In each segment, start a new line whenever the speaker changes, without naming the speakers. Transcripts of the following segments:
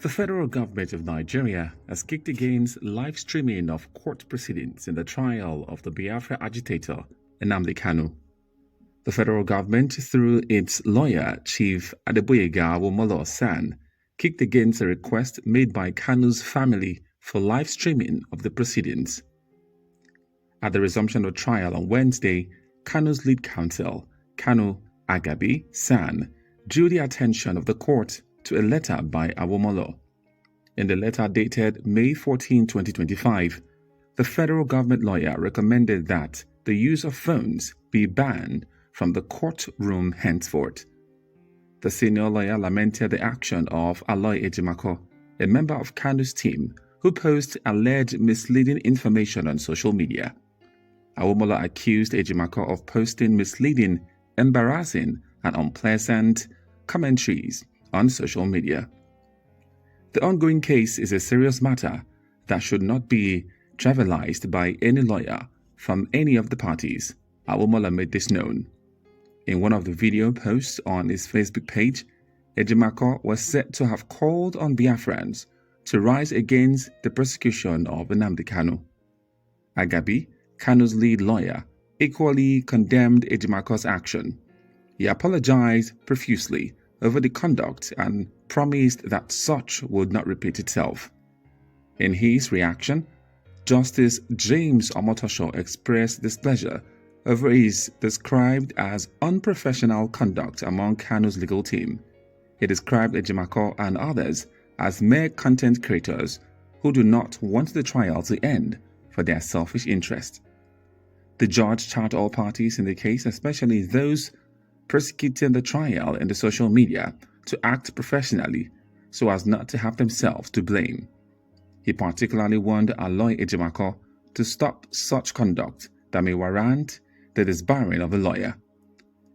The federal government of Nigeria has kicked against live streaming of court proceedings in the trial of the Biafra agitator Nnamdi Kanu. The federal government, through its lawyer, Chief Adeboyega Awomolo San, kicked against a request made by Kanu's family for live streaming of the proceedings. At the resumption of trial on Wednesday, Kanu's lead counsel, Kanu Agabi San, drew the attention of the court to a letter by Awomolo. In the letter dated May 14, 2025, the federal government lawyer recommended that the use of phones be banned from the courtroom henceforth. The senior lawyer lamented the action of Aloy Ejimako, a member of Kanu's team, who posted alleged misleading information on social media. Awomolo accused Ejimako of posting misleading, embarrassing, and unpleasant commentaries on social media. The ongoing case is a serious matter that should not be trivialized by any lawyer from any of the parties. Awomolo made this known. In one of the video posts on his Facebook page, Ejimako was said to have called on Biafrans to rise against the prosecution of Nnamdi Kanu. Agabi, Kanu's lead lawyer, equally condemned Ejimako's action. He apologized profusely over the conduct and promised that such would not repeat itself. In his reaction, Justice James Omotosho expressed displeasure over his described as unprofessional conduct among Kanu's legal team. He described Ejimako and others as mere content creators who do not want the trial to end for their selfish interest. The judge charged all parties in the case, especially those prosecuting the trial in the social media, to act professionally so as not to have themselves to blame. He particularly warned Aloy Ejimako to stop such conduct that may warrant the disbarring of a lawyer.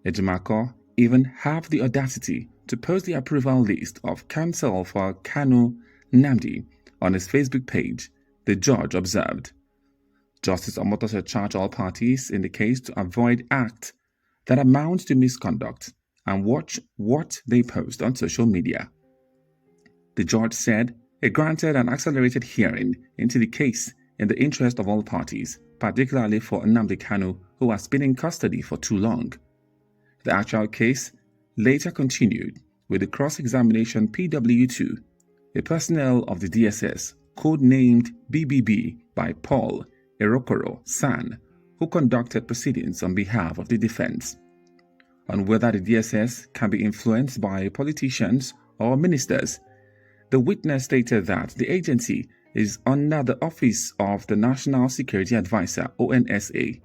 Ejimako even have the audacity to post the approval list of counsel for Kanu Nnamdi on his Facebook page, the judge observed. Justice Omotosho charged all parties in the case to avoid acts that amount to misconduct and watch what they post on social media. The judge said he granted an accelerated hearing into the case in the interest of all parties, particularly for Nnamdi Kanu, who has been in custody for too long. The actual case later continued with the cross-examination PW2, a personnel of the DSS, codenamed BBB by Paul Erokoro San, who conducted proceedings on behalf of the defense. On whether the DSS can be influenced by politicians or ministers, the witness stated that the agency is under the Office of the National Security Advisor, ONSA.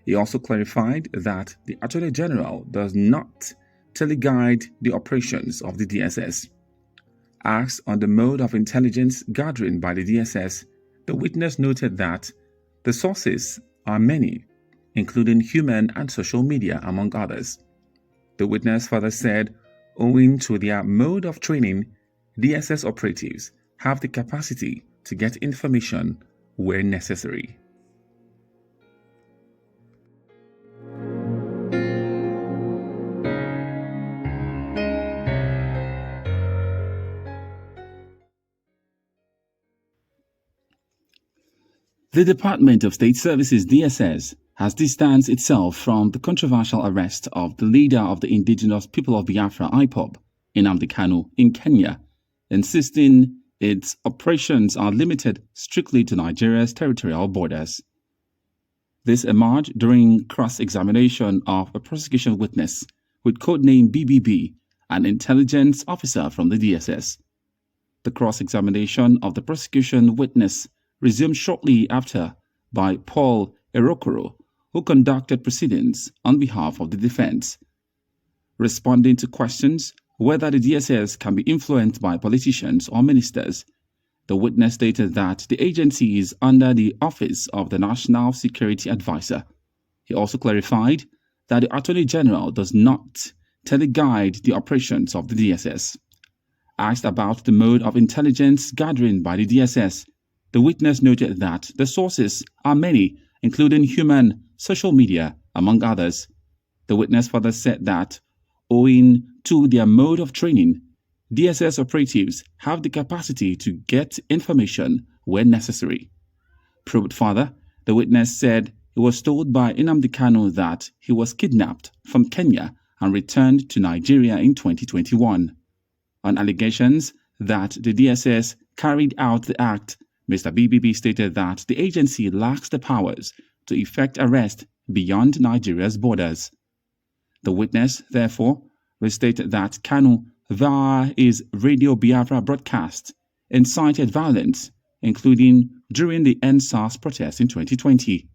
He also clarified that the Attorney General does not teleguide the operations of the DSS. Asked on the mode of intelligence gathering by the DSS, the witness noted that the sources are many, including human and social media, among others. The witness further said, owing to their mode of training, DSS operatives have the capacity to get information where necessary. The Department of State Services (DSS) has distanced itself from the controversial arrest of the leader of the Indigenous People of Biafra (IPOB), Nnamdi Kanu, in Kenya, insisting its operations are limited strictly to Nigeria's territorial borders. This emerged during cross-examination of a prosecution witness with codename BBB, an intelligence officer from the DSS. The cross-examination of the prosecution witness resumed shortly after by Paul Erokoro, who conducted proceedings on behalf of the defense. Responding to questions whether the DSS can be influenced by politicians or ministers, the witness stated that the agency is under the Office of the National Security Advisor. He also clarified that the Attorney General does not teleguide the operations of the DSS. Asked about the mode of intelligence gathering by the DSS, the witness noted that the sources are many, including human, social media, among others. The witness further said that, owing to their mode of training, DSS operatives have the capacity to get information when necessary. Probed further, the witness said he was told by Nnamdikanu that he was kidnapped from Kenya and returned to Nigeria in 2021. On allegations that the DSS carried out the act, Mr. BBB stated that the agency lacks the powers to effect arrest beyond Nigeria's borders. The witness, therefore, restated that Kanu, via his Radio Biafra broadcast, incited violence, including during the EndSARS protest in 2020.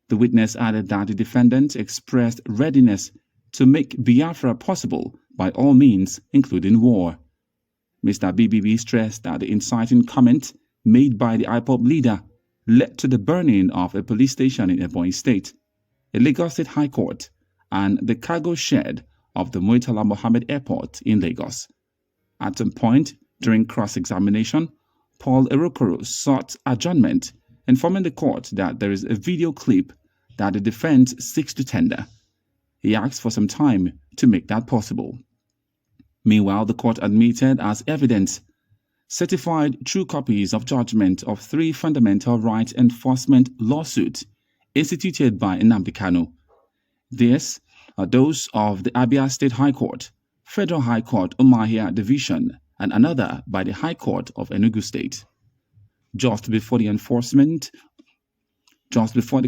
The witness added that the defendant expressed readiness to make Biafra possible by all means, including war. Mr. BBB stressed that the inciting comment made by the IPOB leader led to the burning of a police station in Ebonyi State, a Lagos State High Court, and the cargo shed of the Murtala Mohammed Airport in Lagos. At some point during cross-examination, Paul Erokoro sought adjournment, informing the court that there is a video clip that the defense seeks to tender. He asked for some time to make that possible. Meanwhile, the court admitted as evidence certified true copies of judgment of 3 fundamental rights enforcement lawsuits instituted by Nnamdi Kanu. These are those of the Abia State High Court, Federal High Court Umuahia Division, and another by the High Court of Enugu State. Just before the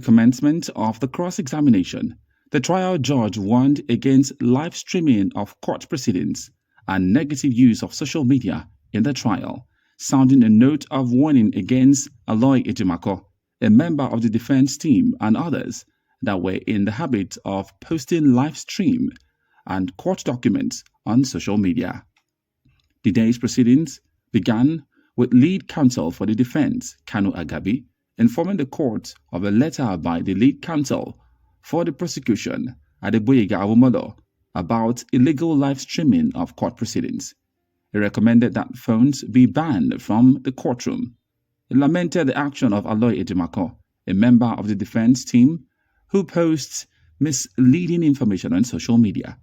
commencement of the cross-examination, the trial judge warned against live streaming of court proceedings and negative use of social media in the trial, sounding a note of warning against Aloy Ejimako, a member of the defense team, and others that were in the habit of posting live stream and court documents on social media. The day's proceedings began with lead counsel for the defense, Kanu Agabi, informing the court of a letter by the lead counsel for the prosecution, Adeboyega Awomolo, about illegal live streaming of court proceedings. He recommended that phones be banned from the courtroom. He lamented the action of Aloy Ejimako, a member of the defense team, who posts misleading information on social media.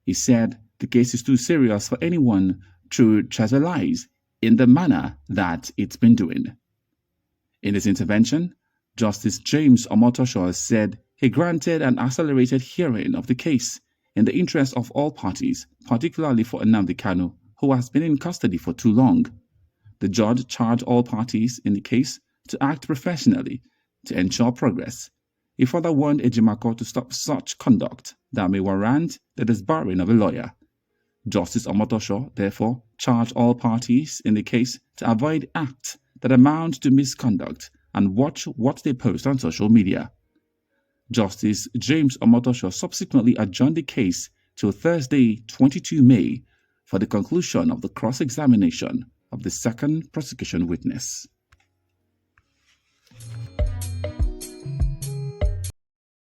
He said the case is too serious for anyone to trivialize in the manner that it's been doing. In his intervention, Justice James Omotosho said he granted an accelerated hearing of the case in the interest of all parties, particularly for Nnamdi Kanu, who has been in custody for too long. The judge charged all parties in the case to act professionally to ensure progress. He further warned Ejimako to stop such conduct that may warrant the disbarring of a lawyer. Justice Omotosho, therefore, charged all parties in the case to avoid acts that amount to misconduct and watch what they post on social media. Justice James Omotosho subsequently adjourned the case till Thursday, 22 May, for the conclusion of the cross-examination of the second prosecution witness.